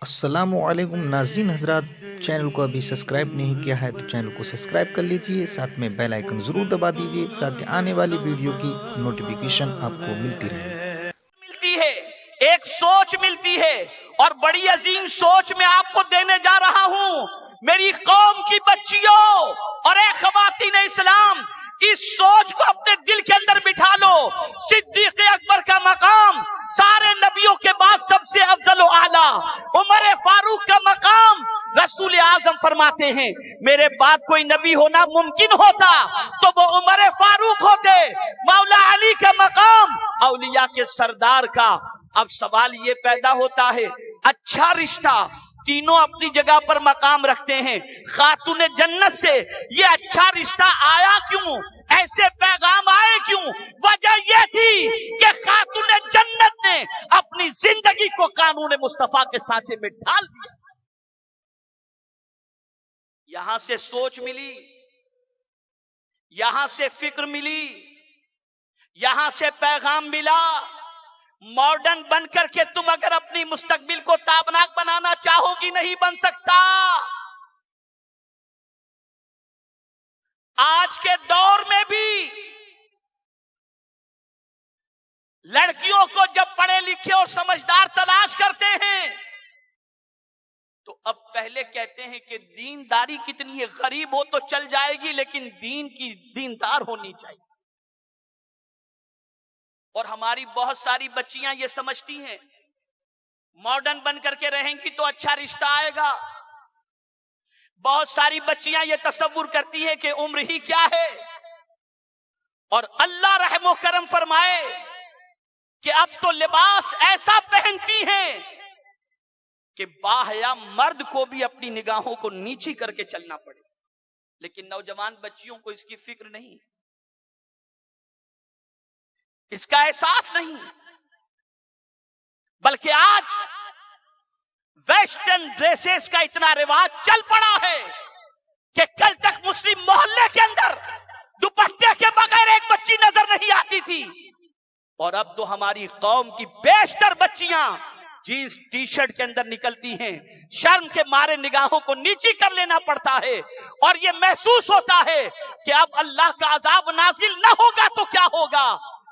السلام علیکم ناظرین حضرات، چینل کو ابھی سبسکرائب نہیں کیا ہے تو چینل کو سبسکرائب کر لیجئے، ساتھ میں بیل آئیکن ضرور دبا دیجئے تاکہ آنے والی ویڈیو کی نوٹیفیکیشن آپ کو ملتی رہے۔ ملتی ہے، ایک سوچ ملتی ہے، اور بڑی عظیم سوچ میں آپ کو دینے جا رہا ہوں میری قوم کی بچیوں اور اے خواتین اسلام، اس سوچ کو اپنے دل کے اندر بٹھا لو۔ صدیق اکبر کا مقام سارے نبیوں کے بعد سب سے افضل و اعلیٰ، عمر فاروق کا مقام رسول اعظم فرماتے ہیں میرے بعد کوئی نبی ہونا ممکن ہوتا تو وہ عمر فاروق ہوتے۔ مولا علی کا مقام اولیاء کے سردار کا۔ اب سوال یہ پیدا ہوتا ہے، اچھا رشتہ تینوں اپنی جگہ پر مقام رکھتے ہیں، خاتون جنت سے یہ اچھا رشتہ آیا کیوں؟ ایسے پیغام آئے کیوں؟ وجہ یہ تھی کہ خاتون جنت نے اپنی زندگی کو قانون مصطفیٰ کے سانچے میں ڈھال دیا۔ یہاں سے سوچ ملی، یہاں سے فکر ملی، یہاں سے پیغام ملا۔ ماڈرن بن کر کے تم اگر اپنی مستقبل کو تابناک بنانا چاہو گی نہیں بن سکتا۔ آج کے دور میں بھی لڑکیوں کو جب پڑھے لکھے اور سمجھدار تلاش کرتے ہیں تو اب پہلے کہتے ہیں کہ دینداری کتنی ہے، غریب ہو تو چل جائے گی لیکن دین کی دیندار ہونی چاہیے۔ اور ہماری بہت ساری بچیاں یہ سمجھتی ہیں ماڈرن بن کر کے رہیں گی تو اچھا رشتہ آئے گا۔ بہت ساری بچیاں یہ تصور کرتی ہیں کہ عمر ہی کیا ہے، اور اللہ رحم و کرم فرمائے کہ اب تو لباس ایسا پہنتی ہیں کہ باحیا مرد کو بھی اپنی نگاہوں کو نیچی کر کے چلنا پڑے، لیکن نوجوان بچیوں کو اس کی فکر نہیں، اس کا احساس نہیں، بلکہ آج ویسٹرن ڈریسز کا اتنا رواج چل پڑا ہے کہ کل تک مسلم محلے کے اندر دوپٹے کے بغیر ایک بچی نظر نہیں آتی تھی، اور اب تو ہماری قوم کی بیشتر بچیاں جینس ٹی شرٹ کے اندر نکلتی ہیں، شرم کے مارے نگاہوں کو نیچی کر لینا پڑتا ہے، اور یہ محسوس ہوتا ہے کہ اب اللہ کا عذاب نازل نہ ہوگا تو کیا ہوگا؟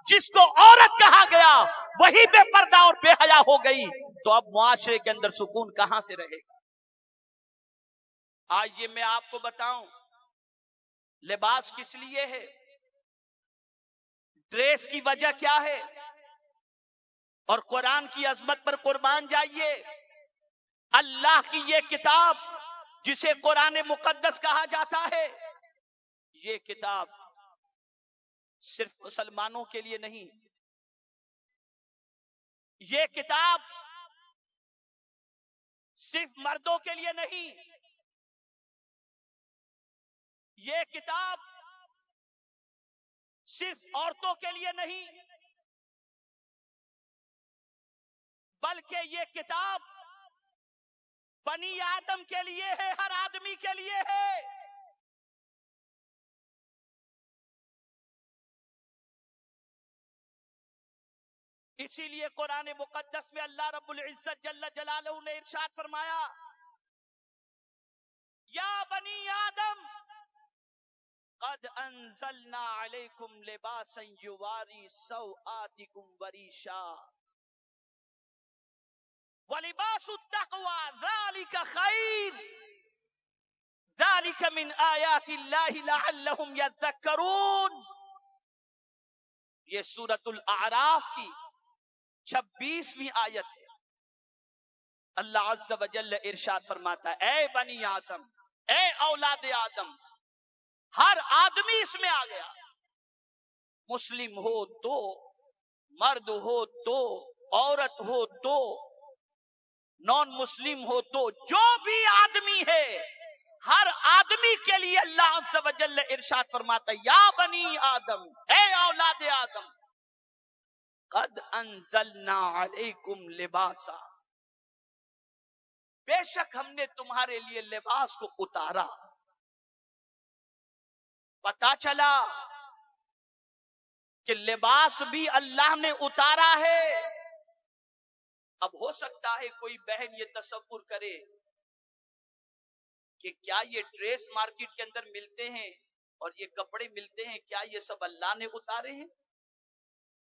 جس کو عورت کہا گیا وہی بے پردہ اور بے حیا ہو گئی، تو اب معاشرے کے اندر سکون کہاں سے رہے گا؟ آج یہ میں آپ کو بتاؤں لباس کس لیے ہے، ڈریس کی وجہ کیا ہے، اور قرآن کی عظمت پر قربان جائیے۔ اللہ کی یہ کتاب جسے قرآن مقدس کہا جاتا ہے، یہ کتاب صرف مسلمانوں کے لیے نہیں، یہ کتاب صرف مردوں کے لیے نہیں، یہ کتاب صرف عورتوں کے لیے نہیں، بلکہ یہ کتاب بنی آدم کے لیے ہے، ہر آدمی کے لیے ہے۔ اسی لیے قرآن مقدس میں اللہ رب العزت جل جلالہ نے ارشاد فرمایا، یا بنی آدم قد انزلنا علیکم لباسا یواری سوآتکم وریشا ولباس التقوی ذالک خیر ذالک من آیات اللہ لعلہم یذکرون۔ یہ سورۃ الاعراف کی 26ویں آیت ہے۔ اللہ عز و جل ارشاد فرماتا ہے، اے بنی آدم، اے اولاد آدم، ہر آدمی اس میں آ گیا، مسلم ہو تو، مرد ہو تو، عورت ہو تو، نان مسلم ہو تو، جو بھی آدمی ہے ہر آدمی کے لیے اللہ عز و جل ارشاد فرماتا ہے، یا بنی آدم، اے اولاد آدم، قد انزلنا علیکم لباسا، بے شک ہم نے تمہارے لیے لباس کو اتارا۔ پتا چلا کہ لباس بھی اللہ نے اتارا ہے، اب ہو سکتا ہے کوئی بہن یہ تصور کرے کہ کیا یہ ڈریس مارکیٹ کے اندر ملتے ہیں اور یہ کپڑے ملتے ہیں، کیا یہ سب اللہ نے اتارے ہیں؟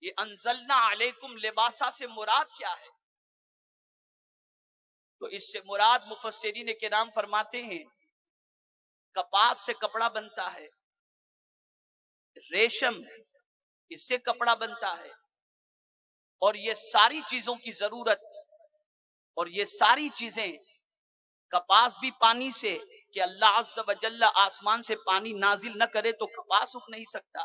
یہ انزلنا علیکم لباسا سے مراد کیا ہے؟ تو اس سے مراد مفسرین کرام فرماتے ہیں کپاس سے کپڑا بنتا ہے، ریشم اس سے کپڑا بنتا ہے، اور یہ ساری چیزوں کی ضرورت، اور یہ ساری چیزیں، کپاس بھی پانی سے، کہ اللہ عز و جل آسمان سے پانی نازل نہ کرے تو کپاس اگ نہیں سکتا،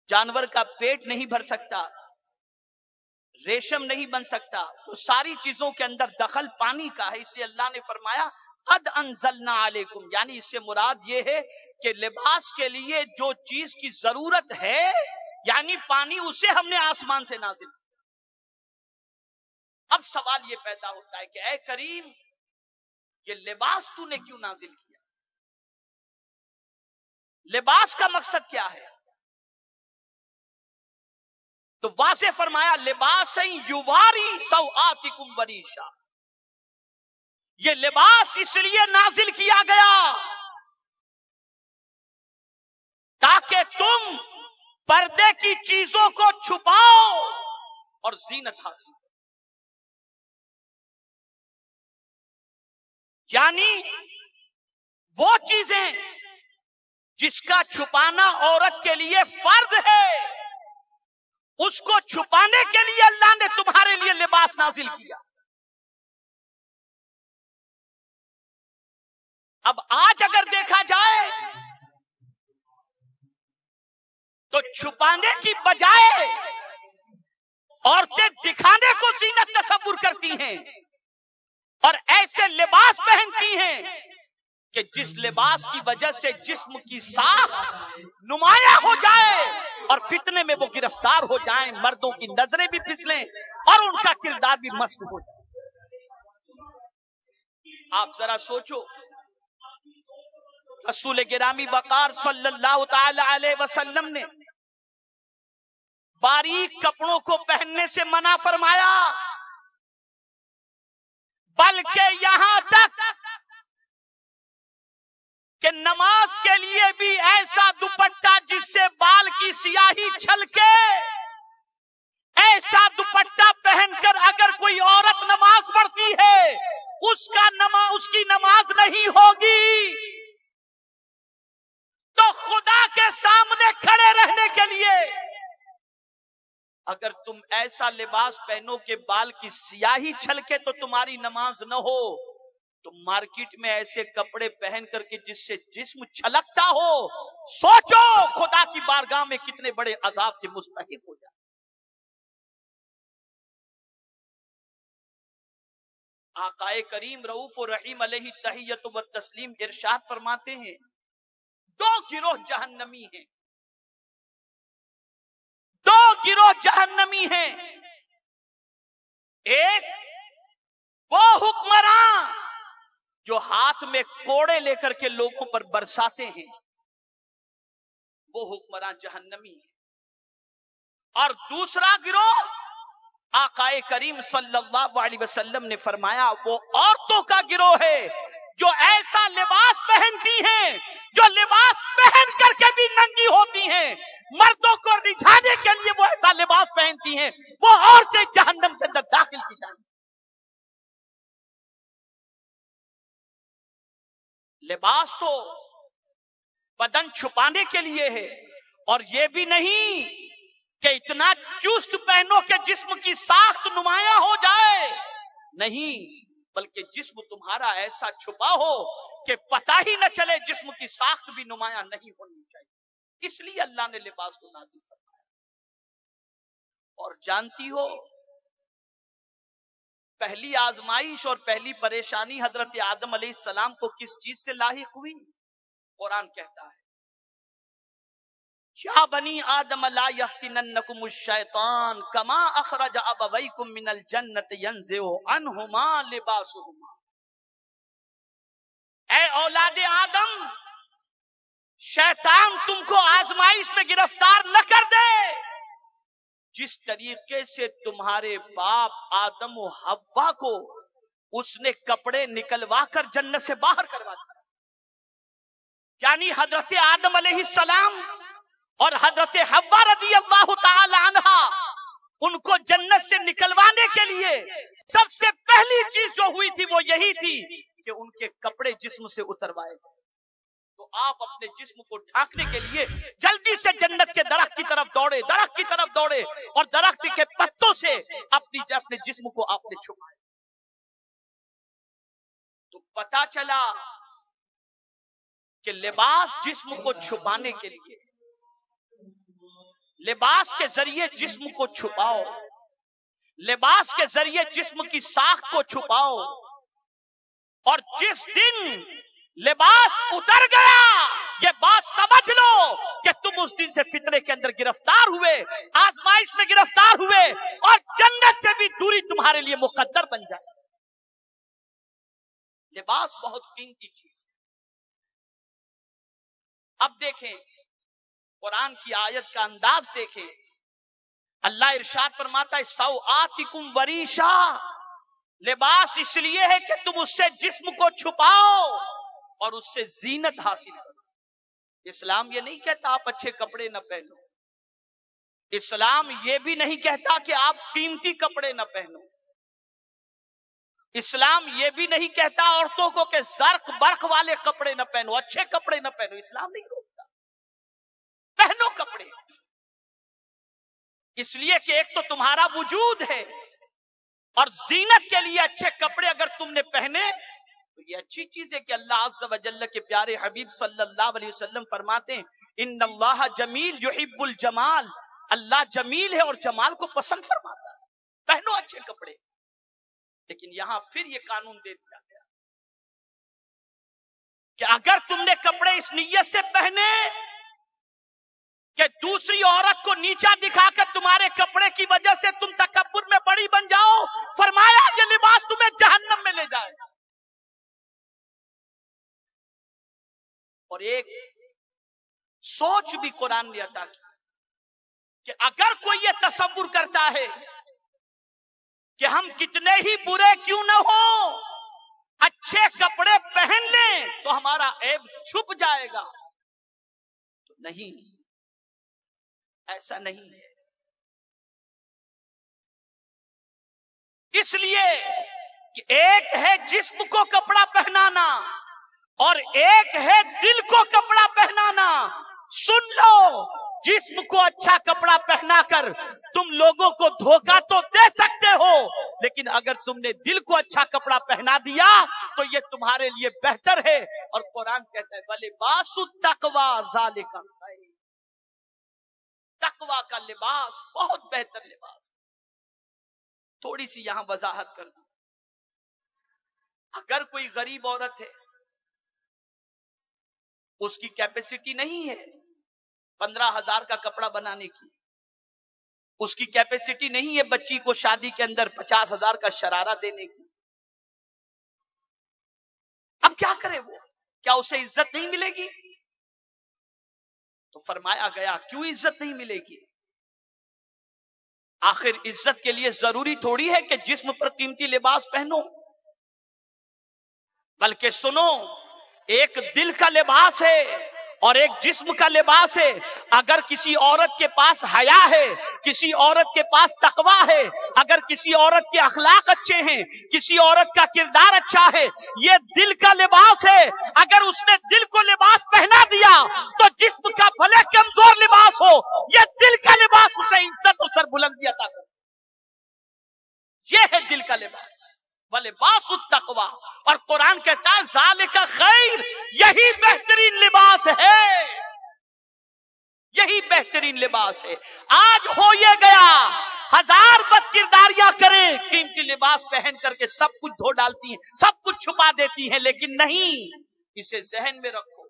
جانور کا پیٹ نہیں بھر سکتا، ریشم نہیں بن سکتا، تو ساری چیزوں کے اندر دخل پانی کا ہے، اس لیے اللہ نے فرمایا قد انزلنا علیکم، یعنی اس سے مراد یہ ہے کہ لباس کے لیے جو چیز کی ضرورت ہے یعنی پانی، اسے ہم نے آسمان سے نازل کیا۔ اب سوال یہ پیدا ہوتا ہے کہ اے کریم یہ لباس تو نے کیوں نازل کیا؟ لباس کا مقصد کیا ہے؟ تو واضح فرمایا لباس یواری سوآتکم وریشا، یہ لباس اس لیے نازل کیا گیا تاکہ تم پردے کی چیزوں کو چھپاؤ اور زینت حاصل کرو، یعنی وہ چیزیں جس کا چھپانا عورت کے لیے فرض ہے، اس کو چھپانے کے لیے اللہ نے تمہارے لیے لباس نازل کیا۔ اب آج اگر دیکھا جائے تو چھپانے کی بجائے عورتیں دکھانے کو زینت تصور کرتی ہیں اور ایسے لباس پہنتی ہیں کہ جس لباس کی وجہ سے جسم کی ساخت نمایاں ہو جائے اور فتنے میں وہ گرفتار ہو جائیں، مردوں کی نظریں بھی پھسلیں اور ان کا کردار بھی مسخ ہو جائے۔ آپ ذرا سوچو، رسول گرامی وقار صلی اللہ تعالی علیہ وسلم نے باریک کپڑوں کو پہننے سے منع فرمایا، بلکہ یہاں تک کہ نماز کے لیے بھی ایسا دوپٹہ جس سے بال کی سیاہی چھلکے، ایسا دوپٹہ پہن کر اگر کوئی عورت نماز پڑھتی ہے اس کی نماز نہیں ہوگی، تو خدا کے سامنے کھڑے رہنے کے لیے اگر تم ایسا لباس پہنو کہ بال کی سیاہی چھلکے تو تمہاری نماز نہ ہو، تو مارکیٹ میں ایسے کپڑے پہن کر کے جس سے جسم چھلکتا ہو، سوچو خدا کی بارگاہ میں کتنے بڑے عذاب کے مستحق ہو جائے۔ آقا کریم رؤوف و رحیم علیہ تحیت و تسلیم ارشاد فرماتے ہیں دو گروہ جہنمی ہیں، دو گروہ جہنمی ہیں، ایک وہ حکمراں جو ہاتھ میں کوڑے لے کر کے لوگوں پر برساتے ہیں، وہ حکمراں جہنمی ہیں، اور دوسرا گروہ آقا کریم صلی اللہ علیہ وسلم نے فرمایا وہ عورتوں کا گروہ ہے جو ایسا لباس پہنتی ہیں، جو لباس پہن کر کے بھی ننگی ہوتی ہیں، مردوں کو رجھانے کے لیے وہ ایسا لباس پہنتی ہیں، وہ عورتیں جہنم کے اندر داخل کی جائیں۔ لباس تو بدن چھپانے کے لیے ہے، اور یہ بھی نہیں کہ اتنا چست پہنو کہ جسم کی ساخت نمایاں ہو جائے، نہیں، بلکہ جسم تمہارا ایسا چھپا ہو کہ پتہ ہی نہ چلے، جسم کی ساخت بھی نمایاں نہیں ہونی چاہیے، اس لیے اللہ نے لباس کو نازل فرمایا۔ اور جانتی ہو پہلی آزمائش اور پہلی پریشانی حضرت آدم علیہ السلام کو کس چیز سے لاحق ہوئی؟ قرآن کہتا ہے یا بنی آدم لا یفتننکم الشیطان کما اخرج ابویکم من الجنت ینزع عنہما لباسہما، اے اولاد آدم شیطان تم کو آزمائش میں گرفتار نہ کر دے، जिस तरीके से तुम्हारे बाप आदम और हव्वा को उसने कपड़े निकलवा कर जन्नत से बाहर करवा दिया, यानी हजरत आदम अलैहिस्सलाम और हजरत हव्वा रज़ियल्लाहु ताला अन्हा, उनको जन्नत से निकलवाने के लिए सबसे पहली चीज जो हुई थी वो यही थी कि उनके कपड़े जिस्म से उतरवाए। तो आप अपने जिस्म को ढांकने के लिए जल्दी से जन्नत के दरख्त की तरफ दौड़े, दरख्त की तरफ दौड़े और दरख्त के पत्तों से अपने जिस्म को आपने छुपाया। तो पता चला कि लिबास जिस्म को छुपाने के लिए, लिबास के जरिए जिस्म को छुपाओ, लिबास के जरिए जिस्म की साख को छुपाओ, और जिस दिन लिबास उतर गया ये बात समझ लो कि तुम उस दिन से फितरे के अंदर गिरफ्तार हुए, आजमाइश में गिरफ्तार हुए और जन्नत से भी दूरी तुम्हारे लिए मुकद्दर बन जाए। लिबास बहुत कीमती चीज है। अब देखें कुरान की आयत का अंदाज देखें, अल्लाह इरशाद फरमाता है सौआतिकुम वरीशा, लिबास इसलिए है कि तुम उससे जिस्म को छुपाओ और उससे जीनत हासिल करो। इस्लाम ये नहीं कहता आप अच्छे कपड़े न पहनो, इस्लाम ये भी नहीं कहता कि आप कीमती कपड़े न पहनो, इस्लाम ये भी नहीं कहता औरतों को कि जर्क बर्क वाले कपड़े न पहनो, अच्छे कपड़े न पहनो, इस्लाम नहीं रोकता, पहनो कपड़े। इसलिए कि एक तो तुम्हारा वजूद है और जीनत के लिए अच्छे कपड़े अगर तुमने पहने तो ये अच्छी चीज है कि अल्लाह अज़्ज़ व जल्ल के प्यारे हबीब सल्लल्लाहु अलैहि वसल्लम फरमाते हैं इन्नल्लाह जमील युहिब्बुल जमाल, अल्लाह जमील है और जमाल को पसंद फरमाता है, पहनो अच्छे कपड़े। लेकिन यहां फिर ये कानून दे दिया गया कि अगर तुमने कपड़े इस नीयत से पहने कि दूसरी औरत को नीचा दिखाकर तुम्हारे कपड़े की वजह से तुम तकब्बुर में बड़ी बन जाओ, फरमाया ये लिबास तुम्हें जहन्नम में ले जाएगा। और एक सोच भी कुरान ने अता की कि अगर कोई ये तसव्वुर करता है कि हम कितने ही बुरे क्यों न हो अच्छे कपड़े पहन लें तो हमारा ऐब छुप जाएगा, तो नहीं, ऐसा नहीं है। इसलिए कि एक है जिस्म को कपड़ा पहनाना और एक है दिल को कपड़ा पहनाना। सुन लो, जिस्म को अच्छा कपड़ा पहनाकर तुम लोगों को धोखा तो दे सकते हो, लेकिन अगर तुमने दिल को अच्छा कपड़ा पहना दिया तो ये तुम्हारे लिए बेहतर है। और कुरान कहता है वलिबासु तक़वा ज़ालिका खैर, तकवा का लिबास बहुत बेहतर लिबास। थोड़ी सी यहां वजाहत कर दूं, अगर कोई गरीब औरत है, उसकी कैपेसिटी नहीं है 15,000 का कपड़ा बनाने की, उसकी कैपेसिटी नहीं है बच्ची को शादी के अंदर 50,000 का शरारा देने की, अब क्या करे वो? क्या उसे इज्जत नहीं मिलेगी? तो फरमाया गया क्यों इज्जत नहीं मिलेगी? आखिर इज्जत के लिए जरूरी थोड़ी है कि जिस्म पर कीमती लिबास पहनो, बल्कि सुनो, एक दिल का लिबास है और एक जिस्म का लिबास है। अगर किसी औरत के पास हया है, किसी औरत के पास तकवा है, अगर किसी औरत के अखलाक अच्छे हैं, किसी औरत का किरदार अच्छा है, ये दिल का लिबास है। अगर उसने दिल को लिबास पहना दिया तो जिस्म का भले कमजोर लिबास हो, ये दिल का लिबास उसे इज्जत और सरबुलंदी अता करे। ये है दिल का लिबास, वलिबासु तक़वा। और कुरान कहता है ज़ालिका खैर, यही बेहतरीन लिबास है, यही बेहतरीन लिबास है। आज हो ये गया, हजार बदकिरदारियां करें, कीमती लिबास पहन करके सब कुछ धो डालती हैं, सब कुछ छुपा देती हैं, लेकिन नहीं, इसे जहन में रखो,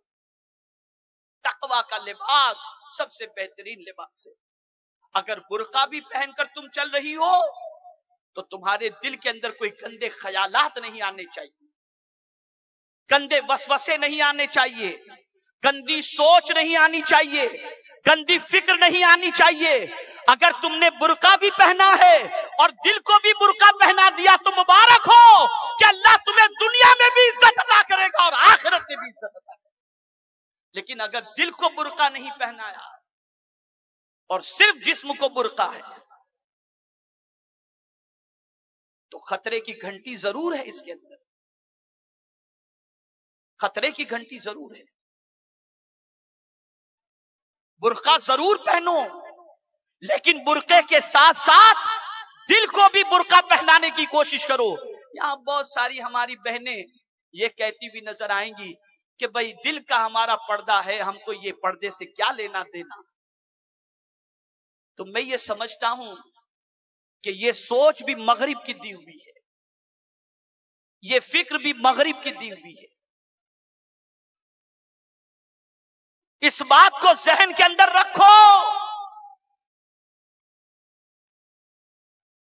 तक़वा का लिबास सबसे बेहतरीन लिबास है। अगर बुर्का भी पहनकर तुम चल रही हो तो तुम्हारे दिल के अंदर कोई गंदे ख्यालात नहीं आने चाहिए, गंदे वसवसे नहीं आने चाहिए, गंदी सोच नहीं आनी चाहिए, गंदी फिक्र नहीं आनी चाहिए। अगर तुमने बुर्का भी पहना है और दिल को भी बुर्का पहना दिया तो मुबारक हो कि अल्लाह तुम्हें दुनिया में भी इज्जत अता करेगा और आखिरत में भी इज्जत अता करेगा। लेकिन अगर दिल को बुर्का नहीं पहनाया और सिर्फ जिस्म को बुर्का है तो खतरे की घंटी जरूर है, इसके अंदर खतरे की घंटी जरूर है। बुर्का जरूर पहनो, लेकिन बुर्के के साथ साथ दिल को भी बुर्का पहनाने की कोशिश करो। यहां बहुत सारी हमारी बहनें ये कहती हुई नजर आएंगी कि भाई दिल का हमारा पर्दा है, हमको ये पर्दे से क्या लेना देना। तो मैं ये समझता हूं कि ये सोच भी मगरिब की दी हुई है, ये फिक्र भी मगरिब की दी हुई है। इस बात को जहन के अंदर रखो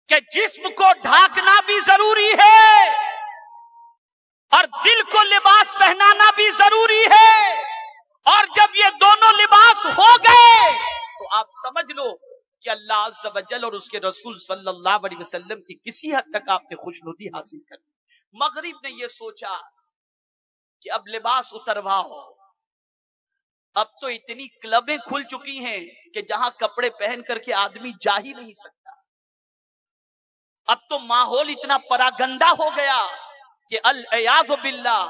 कि जिस्म को ढाकना भी जरूरी है और दिल को लिबास पहनाना भी जरूरी है। और जब ये दोनों लिबास हो गए तो आप समझ लो कि अल्लाह अज़्ज़ व जल और उसके रसूल सल्लल्लाहु अलैहि वसल्लम की किसी हद तक आपने खुशनुदी हासिल कर ली। मगरिब ने यह सोचा कि अब लिबास उतरवाओ। अब तो इतनी क्लबें खुल चुकी हैं कि जहां कपड़े पहन करके आदमी जा ही नहीं सकता। अब तो माहौल इतना परागंदा हो गया कि अल-इयाज़ु बिल्लाह,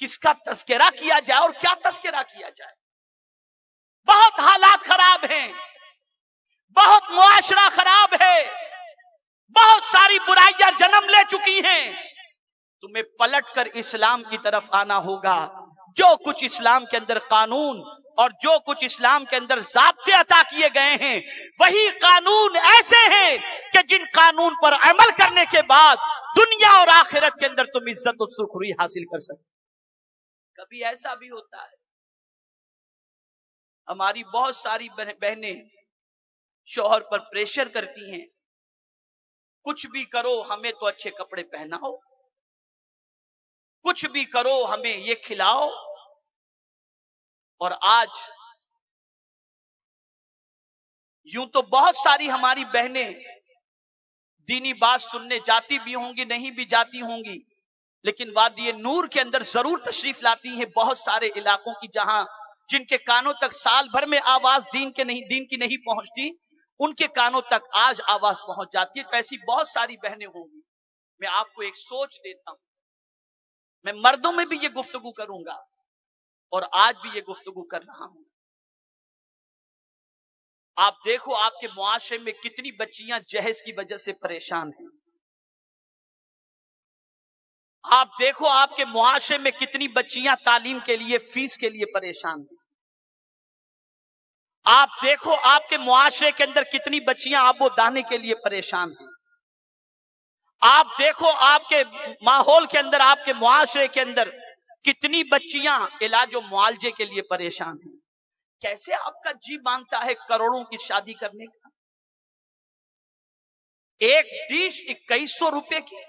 किसका तज़किरा किया जाए और क्या तज़किरा किया जाए। बहुत हालात खराब हैं, बहुत मुआशरा खराब है, बहुत सारी बुराइयां जन्म ले चुकी हैं। तुम्हें पलटकर इस्लाम की तरफ आना होगा। जो कुछ इस्लाम के अंदर कानून और जो कुछ इस्लाम के अंदर ज़ाब्ते अता किए गए हैं, वही कानून ऐसे हैं कि जिन कानून पर अमल करने के बाद दुनिया और आखिरत के अंदर तुम इज्जत और सुखरुई हासिल कर सकते। कभी ऐसा भी होता है, हमारी बहुत सारी बहनें शौहर पर प्रेशर करती हैं, कुछ भी करो हमें तो अच्छे कपड़े पहनाओ, कुछ भी करो हमें ये खिलाओ। और आज यूं तो बहुत सारी हमारी बहनें दीनी बात सुनने जाती भी होंगी, नहीं भी जाती होंगी, लेकिन वादी नूर के अंदर जरूर तशरीफ लाती हैं। बहुत सारे इलाकों की जहां जिनके कानों तक साल भर में आवाज दीन की नहीं पहुंचती, उनके कानों तक आज आवाज पहुंच जाती है। तो ऐसी बहुत सारी बहनें होंगी। मैं आपको एक सोच देता हूं, मैं मर्दों में भी ये गुफ्तगू करूंगा और आज भी ये गुफ्तगू कर रहा हूं। आप देखो आपके मुआशरे में कितनी बच्चियां जहेज की वजह से परेशान हैं। आप देखो आपके मुआशरे में कितनी बच्चियां तालीम के लिए, फीस के लिए परेशान हैं। आप देखो आपके मुआशरे के अंदर कितनी बच्चियां आबो दाने के लिए परेशान हैं। आप देखो आपके माहौल के अंदर, आपके मुआशरे के अंदर कितनी बच्चियां इलाज और मुआलजे के लिए परेशान हैं। कैसे आपका जी मांगता है करोड़ों की शादी करने का? एक डिश 2100 रुपए की,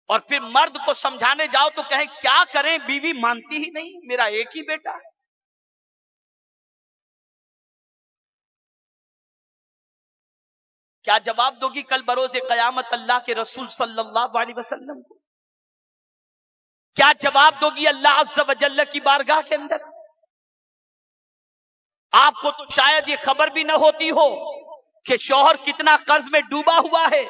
और फिर मर्द को समझाने जाओ तो कहे क्या करें, बीवी मानती ही नहीं, मेरा एक ही बेटा है। क्या जवाब दोगी कल बरोज़े क़यामत अल्लाह के रसूल सल्लल्लाहु अलैहि वसल्लम को? क्या जवाब दोगी अल्लाह अज़्ज़ व जल्ल की बारगाह के अंदर? आपको तो शायद ये खबर भी न होती हो कि शौहर कितना कर्ज में डूबा हुआ है।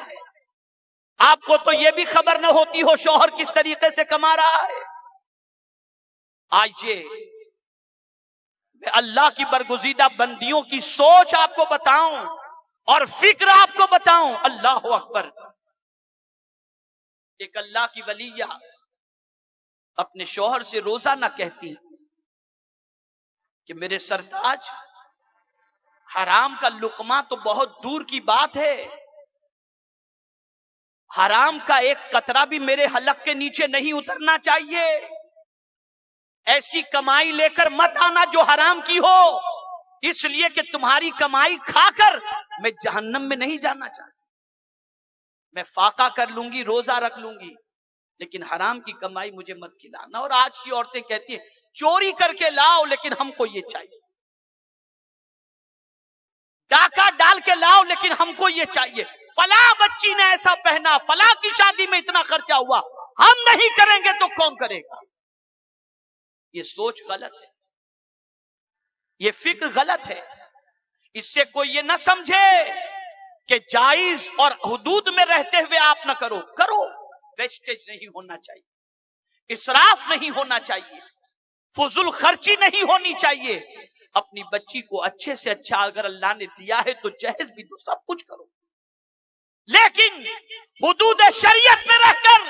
आपको तो ये भी खबर न होती हो शौहर किस तरीके से कमा रहा है। आइए मैं अल्लाह की बरगुज़ीदा बंदियों की सोच आपको बताऊं और फिक्र आपको बताऊं। अल्लाह अकबर। एक अल्लाह की वलिया अपने शौहर से रोजाना कहती कि मेरे सरताज, हराम का लुकमा तो बहुत दूर की बात है, हराम का एक कतरा भी मेरे हलक के नीचे नहीं उतरना चाहिए। ऐसी कमाई लेकर मत आना जो हराम की हो, इसलिए कि तुम्हारी कमाई खाकर मैं जहन्नम में नहीं जाना चाहती। मैं फाका कर लूंगी, रोजा रख लूंगी, लेकिन हराम की कमाई मुझे मत खिलाना। और आज की औरतें कहती हैं चोरी करके लाओ लेकिन हमको ये चाहिए, डाका डाल के लाओ लेकिन हमको ये चाहिए, फला बच्ची ने ऐसा पहना, फला की शादी में इतना खर्चा हुआ, हम नहीं करेंगे तो कौन करेगा। ये सोच गलत है, ये फिक्र गलत है। इससे कोई ये ना समझे कि जायज और हुदूद में रहते हुए आप ना करो, करो, वेस्टेज नहीं होना चाहिए, इसराफ नहीं होना चाहिए, फुजुल खर्ची नहीं होनी चाहिए। अपनी बच्ची को अच्छे से अच्छा अगर अल्लाह ने दिया है तो जहेज भी दो, सब कुछ करो, लेकिन हुदूद शरीयत में रहकर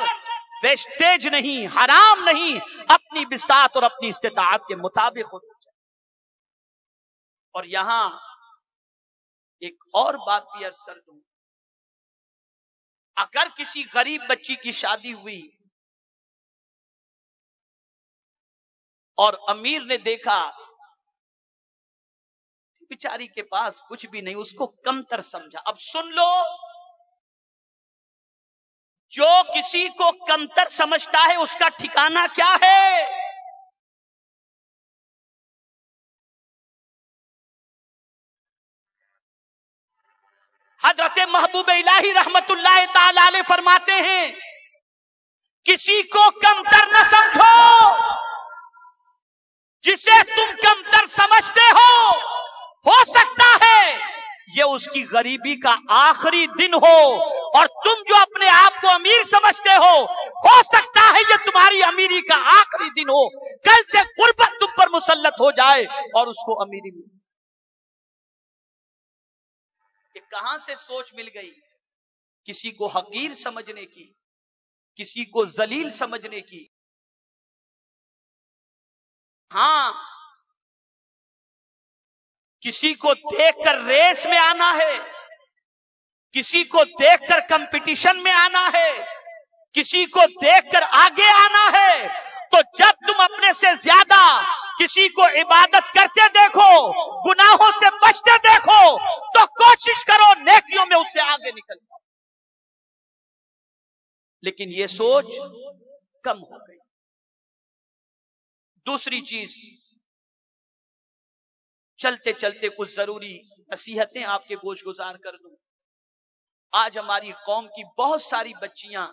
वेस्टेज नहीं, हराम नहीं, अपनी बिस्तात और अपनी इस्तिताअत के मुताबिक होना चाहिए। और यहां एक और बात भी अर्ज कर दूं, अगर किसी गरीब बच्ची की शादी हुई और अमीर ने देखा बेचारी के पास कुछ भी नहीं, उसको कमतर समझा। अब सुन लो, जो किसी को कमतर समझता है उसका ठिकाना क्या है। हजरत महबूब इलाही रहमतुल्लाह ताला अलैह फरमाते हैं, किसी को कमतर न समझो, जिसे तुम कमतर समझते हो सकता है ये उसकी गरीबी का आखिरी दिन हो, और तुम जो अपने आप को अमीर समझते हो सकता है ये तुम्हारी अमीरी का आखिरी दिन हो, कल से गुर्बत तुम पर मुसल्लत हो जाए और उसको अमीरी मिले। ये कहां से सोच मिल गई, किसी को हकीर समझने की, किसी को जलील समझने की। हां, किसी को देखकर रेस में आना है, किसी को देखकर कंपटीशन में आना है, किसी को देखकर आगे आना है, तो जब तुम अपने से ज्यादा किसी को इबादत करते देखो, गुनाहों से बचते देखो, तो कोशिश करो नेकियों में उससे आगे निकल जाओ। लेकिन ये सोच कम हो गई। दूसरी चीज, चलते चलते कुछ जरूरी नसीहतें आपके गोश गुजार कर दूं। आज हमारी कौम की बहुत सारी बच्चियां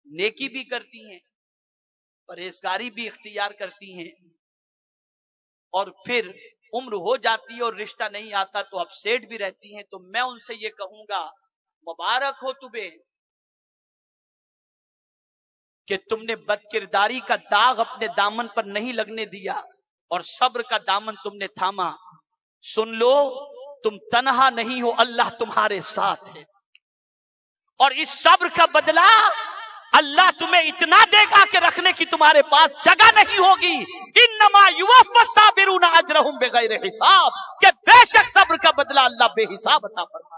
नेकी भी करती हैं, परहेजगारी भी इख्तियार करती हैं, और फिर उम्र हो जाती है और रिश्ता नहीं आता तो अपसेट भी रहती हैं। तो मैं उनसे ये कहूंगा, मुबारक हो तुम्हें कि तुमने बदकिरदारी का दाग अपने दामन पर नहीं लगने दिया और सब्र का दामन तुमने थामा। सुन लो, तुम तन्हा नहीं हो, अल्लाह तुम्हारे साथ है, और इस सब्र का बदला अल्लाह तुम्हें इतना देगा कि रखने की तुम्हारे पास जगह नहीं होगी। इन्नमा युवफ़्फ़स साबिरून अजरहुम बिगैर हिसाब, कि बेशक सब्र का बदला अल्लाह बेहिसाब अता फरमाएगा।